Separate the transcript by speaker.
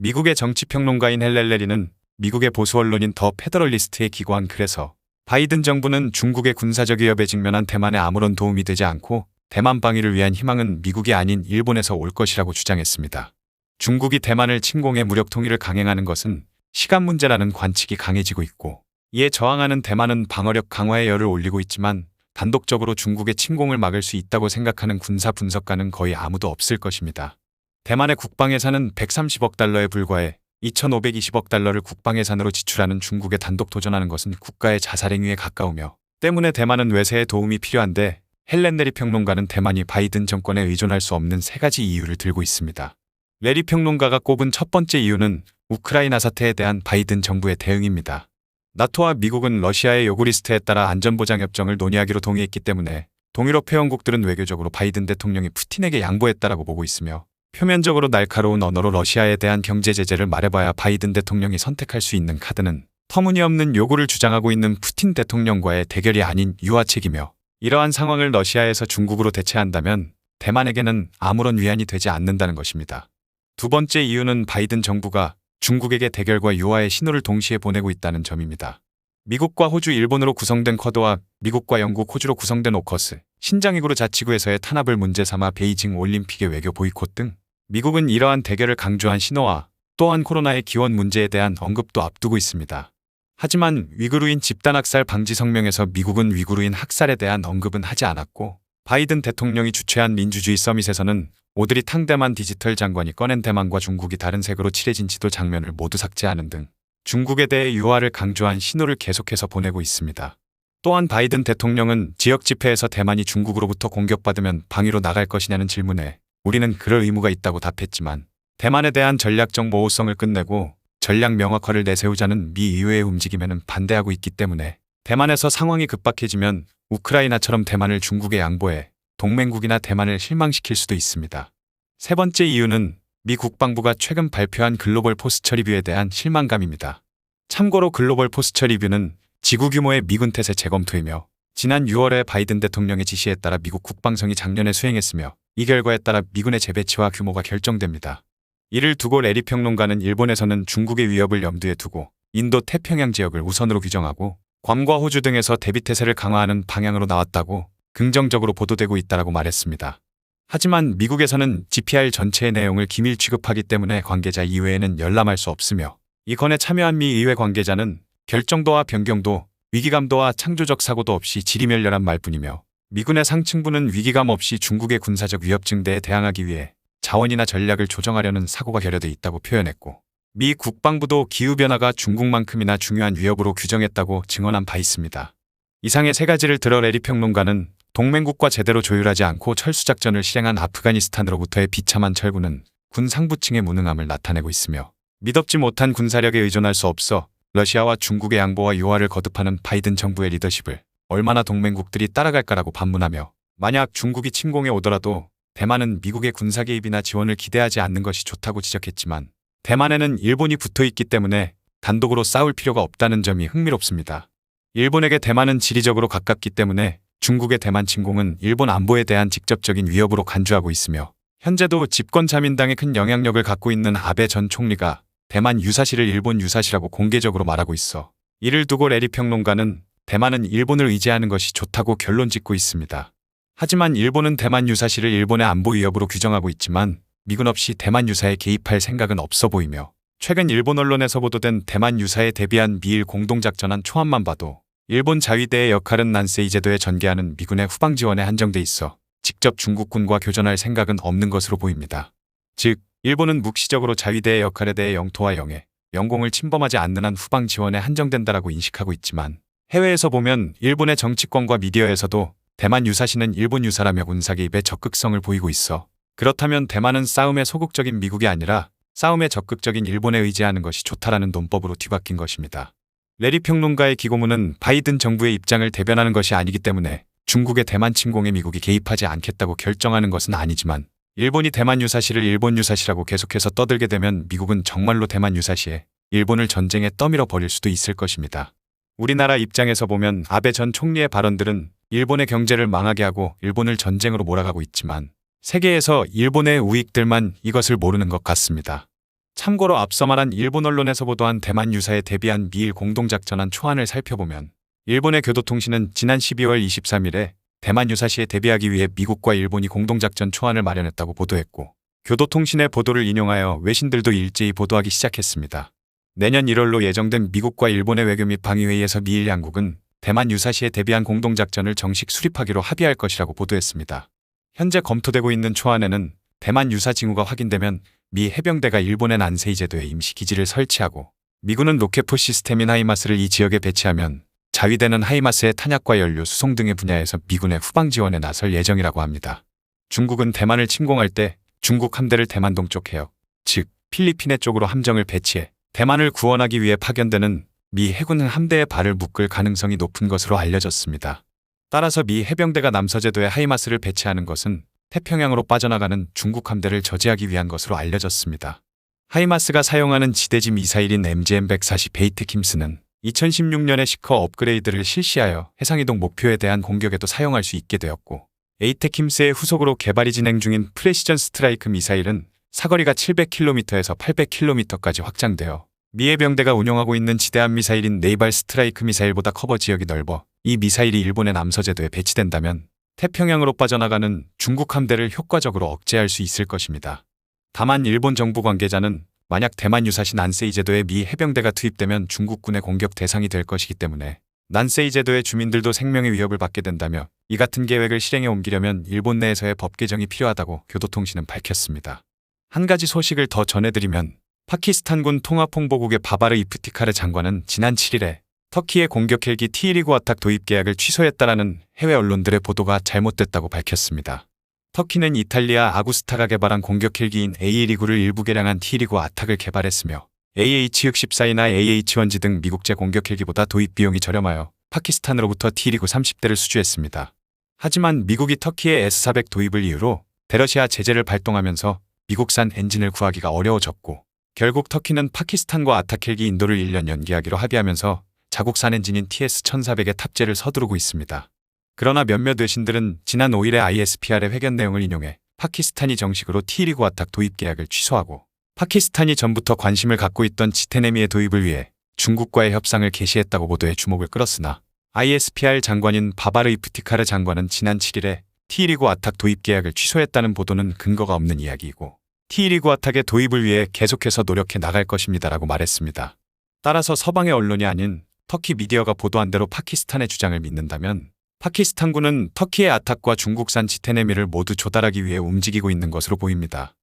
Speaker 1: 미국의 정치평론가인 헬렌 레리는 미국의 보수 언론인 더 페더럴리스트에 기고한 글에서 바이든 정부는 중국의 군사적 위협에 직면한 대만에 아무런 도움이 되지 않고 대만 방위를 위한 희망은 미국이 아닌 일본에서 올 것이라고 주장했습니다. 중국이 대만을 침공해 무력 통일을 강행하는 것은 시간 문제라는 관측이 강해지고 있고, 이에 저항하는 대만은 방어력 강화에 열을 올리고 있지만 단독적으로 중국의 침공을 막을 수 있다고 생각하는 군사 분석가는 거의 아무도 없을 것입니다. 대만의 국방예산은 130억 달러에 불과해 2,520억 달러를 국방예산으로 지출하는 중국에 단독 도전하는 것은 국가의 자살행위에 가까우며, 때문에 대만은 외세의 도움이 필요한데, 헬렌 레리 평론가는 대만이 바이든 정권에 의존할 수 없는 세 가지 이유를 들고 있습니다. 레리 평론가가 꼽은 첫 번째 이유는 우크라이나 사태에 대한 바이든 정부의 대응입니다. 나토와 미국은 러시아의 요구 리스트에 따라 안전보장협정을 논의하기로 동의했기 때문에 동유럽 회원국들은 외교적으로 바이든 대통령이 푸틴에게 양보했다라고 보고 있으며, 표면적으로 날카로운 언어로 러시아에 대한 경제 제재를 말해봐야 바이든 대통령이 선택할 수 있는 카드는 터무니없는 요구를 주장하고 있는 푸틴 대통령과의 대결이 아닌 유화책이며, 이러한 상황을 러시아에서 중국으로 대체한다면 대만에게는 아무런 위안이 되지 않는다는 것입니다. 두 번째 이유는 바이든 정부가 중국에게 대결과 유화의 신호를 동시에 보내고 있다는 점입니다. 미국과 호주, 일본으로 구성된 쿼드와 미국과 영국, 호주로 구성된 오커스, 신장이구르 자치구에서의 탄압을 문제 삼아 베이징 올림픽의 외교 보이콧 등 미국은 이러한 대결을 강조한 신호와 또한 코로나의 기원 문제에 대한 언급도 앞두고 있습니다. 하지만 위구르인 집단학살 방지 성명에서 미국은 위구르인 학살에 대한 언급은 하지 않았고, 바이든 대통령이 주최한 민주주의 서밋에서는 오드리 탕 대만 디지털 장관이 꺼낸 대만과 중국이 다른 색으로 칠해진 지도 장면을 모두 삭제하는 등 중국에 대해 유화를 강조한 신호를 계속해서 보내고 있습니다. 또한 바이든 대통령은 지역 집회에서 대만이 중국으로부터 공격받으면 방위로 나갈 것이냐는 질문에 우리는 그럴 의무가 있다고 답했지만, 대만에 대한 전략적 모호성을 끝내고 전략 명확화를 내세우자는 미 의회의 움직임에는 반대하고 있기 때문에 대만에서 상황이 급박해지면 우크라이나처럼 대만을 중국에 양보해 동맹국이나 대만을 실망시킬 수도 있습니다. 세 번째 이유는 미 국방부가 최근 발표한 글로벌 포스처 리뷰에 대한 실망감입니다. 참고로 글로벌 포스처 리뷰는 지구 규모의 미군 태세 재검토이며, 지난 6월에 바이든 대통령의 지시에 따라 미국 국방성이 작년에 수행했으며, 이 결과에 따라 미군의 재배치와 규모가 결정됩니다. 이를 두고 레리 평론가는 일본에서는 중국의 위협을 염두에 두고 인도 태평양 지역을 우선으로 규정하고 괌과 호주 등에서 대비태세를 강화하는 방향으로 나왔다고 긍정적으로 보도되고 있다고 말했습니다. 하지만 미국에서는 GPR 전체의 내용을 기밀 취급하기 때문에 관계자 이외에는 열람할 수 없으며, 이 건에 참여한 미 의회 관계자는 결정도와 변경도, 위기감도와 창조적 사고도 없이 지리멸렬한 말뿐이며, 미군의 상층부는 위기감 없이 중국의 군사적 위협 증대에 대항하기 위해 자원이나 전략을 조정하려는 사고가 결여돼 있다고 표현했고, 미 국방부도 기후변화가 중국만큼이나 중요한 위협으로 규정했다고 증언한 바 있습니다. 이상의 세 가지를 들어 레리 평론가는 동맹국과 제대로 조율하지 않고 철수작전을 실행한 아프가니스탄으로부터의 비참한 철군은 군 상부층의 무능함을 나타내고 있으며, 미덥지 못한 군사력에 의존할 수 없어 러시아와 중국의 양보와 유화를 거듭하는 바이든 정부의 리더십을 얼마나 동맹국들이 따라갈까라고 반문하며, 만약 중국이 침공해 오더라도 대만은 미국의 군사 개입이나 지원을 기대하지 않는 것이 좋다고 지적했지만, 대만에는 일본이 붙어있기 때문에 단독으로 싸울 필요가 없다는 점이 흥미롭습니다. 일본에게 대만은 지리적으로 가깝기 때문에 중국의 대만 침공은 일본 안보에 대한 직접적인 위협으로 간주하고 있으며, 현재도 집권 자민당에 큰 영향력을 갖고 있는 아베 전 총리가 대만 유사시를 일본 유사시라고 공개적으로 말하고 있어, 이를 두고 레리 평론가는 대만은 일본을 의지하는 것이 좋다고 결론 짓고 있습니다. 하지만 일본은 대만 유사시를 일본의 안보 위협으로 규정하고 있지만 미군 없이 대만 유사에 개입할 생각은 없어 보이며, 최근 일본 언론에서 보도된 대만 유사에 대비한 미일 공동작전안 초안만 봐도 일본 자위대의 역할은 난세이 제도에 전개하는 미군의 후방 지원에 한정돼 있어 직접 중국군과 교전할 생각은 없는 것으로 보입니다. 즉, 일본은 묵시적으로 자위대의 역할에 대해 영토와 영해, 영공을 침범하지 않는 한 후방 지원에 한정된다라고 인식하고 있지만, 해외에서 보면 일본의 정치권과 미디어에서도 대만 유사시는 일본 유사라며 군사 개입에 적극성을 보이고 있어, 그렇다면 대만은 싸움에 소극적인 미국이 아니라 싸움에 적극적인 일본에 의지하는 것이 좋다라는 논법으로 뒤바뀐 것입니다. 레리 평론가의 기고문은 바이든 정부의 입장을 대변하는 것이 아니기 때문에 중국의 대만 침공에 미국이 개입하지 않겠다고 결정하는 것은 아니지만, 일본이 대만 유사시를 일본 유사시라고 계속해서 떠들게 되면 미국은 정말로 대만 유사시에 일본을 전쟁에 떠밀어 버릴 수도 있을 것입니다. 우리나라 입장에서 보면 아베 전 총리의 발언들은 일본의 경제를 망하게 하고 일본을 전쟁으로 몰아가고 있지만, 세계에서 일본의 우익들만 이것을 모르는 것 같습니다. 참고로 앞서 말한 일본 언론에서 보도한 대만 유사에 대비한 미일 공동작전안 초안을 살펴보면 일본의 교도통신은 지난 12월 23일에 대만 유사시에 대비하기 위해 미국과 일본이 공동작전 초안을 마련했다고 보도했고 교도통신의 보도를 인용하여 외신들도 일제히 보도하기 시작했습니다. 내년 1월로 예정된 미국과 일본의 외교 및 방위회의에서 미일 양국은 대만 유사시에 대비한 공동작전을 정식 수립하기로 합의할 것이라고 보도했습니다. 현재 검토되고 있는 초안에는 대만 유사 징후가 확인되면 미 해병대가 일본의 난세이 제도에 임시 기지를 설치하고 미군은 로켓포 시스템인 하이마스를 이 지역에 배치하면 자위대는 하이마스의 탄약과 연료 수송 등의 분야에서 미군의 후방 지원에 나설 예정이라고 합니다. 중국은 대만을 침공할 때 중국 함대를 대만 동쪽 해역, 즉 필리핀해 쪽으로 함정을 배치해 대만을 구원하기 위해 파견되는 미 해군 함대의 발을 묶을 가능성이 높은 것으로 알려졌습니다. 따라서 미 해병대가 남서제도에 하이마스를 배치하는 것은 태평양으로 빠져나가는 중국 함대를 저지하기 위한 것으로 알려졌습니다. 하이마스가 사용하는 지대지 미사일인 MGM-140 에이테킴스는 2016년에 시커 업그레이드를 실시하여 해상이동 목표에 대한 공격에도 사용할 수 있게 되었고 에이테킴스의 후속으로 개발이 진행 중인 프레시전 스트라이크 미사일은 사거리가 700km에서 800km까지 확장되어 미 해병대가 운용하고 있는 지대함 미사일인 네이발 스트라이크 미사일보다 커버 지역이 넓어 이 미사일이 일본의 남서제도에 배치된다면 태평양으로 빠져나가는 중국 함대를 효과적으로 억제할 수 있을 것입니다. 다만 일본 정부 관계자는 만약 대만 유사시 난세이 제도에 미 해병대가 투입되면 중국군의 공격 대상이 될 것이기 때문에 난세이 제도의 주민들도 생명의 위협을 받게 된다며 이 같은 계획을 실행에 옮기려면 일본 내에서의 법 개정이 필요하다고 교도통신은 밝혔습니다. 한 가지 소식을 더 전해드리면 파키스탄군 통합홍보국의 바바르 이프티카르 장관은 지난 7일에 터키의 공격 헬기 T-129 아탁 도입 계약을 취소했다라는 해외 언론들의 보도가 잘못됐다고 밝혔습니다. 터키는 이탈리아 아구스타가 개발한 공격 헬기인 A129를 일부 개량한 T-129 아탁을 개발했으며 AH-64이나 AH-1G 등 미국제 공격 헬기보다 도입 비용이 저렴하여 파키스탄으로부터 T-129 30대를 수주했습니다. 하지만 미국이 터키의 S-400 도입을 이유로 대러시아 제재를 발동하면서 미국산 엔진을 구하기가 어려워졌고 결국 터키는 파키스탄과 아탁 헬기 인도를 1년 연기하기로 합의하면서 자국산 엔진인 TS-1400의 탑재를 서두르고 있습니다. 그러나 몇몇 외신들은 지난 5일의 ISPR의 회견 내용을 인용해 파키스탄이 정식으로 T-129 아탁 도입 계약을 취소하고 파키스탄이 전부터 관심을 갖고 있던 지테네미의 도입을 위해 중국과의 협상을 개시했다고 보도해 주목을 끌었으나 ISPR 장관인 바바르 이프티카르 장관은 지난 7일에 T-129 아탁 도입 계약을 취소했다는 보도는 근거가 없는 이야기이고 T-129 아탁의 도입을 위해 계속해서 노력해 나갈 것입니다라고 말했습니다. 따라서 서방의 언론이 아닌 터키 미디어가 보도한 대로 파키스탄의 주장을 믿는다면 파키스탄군은 터키의 아탁과 중국산 지테네미를 모두 조달하기 위해 움직이고 있는 것으로 보입니다.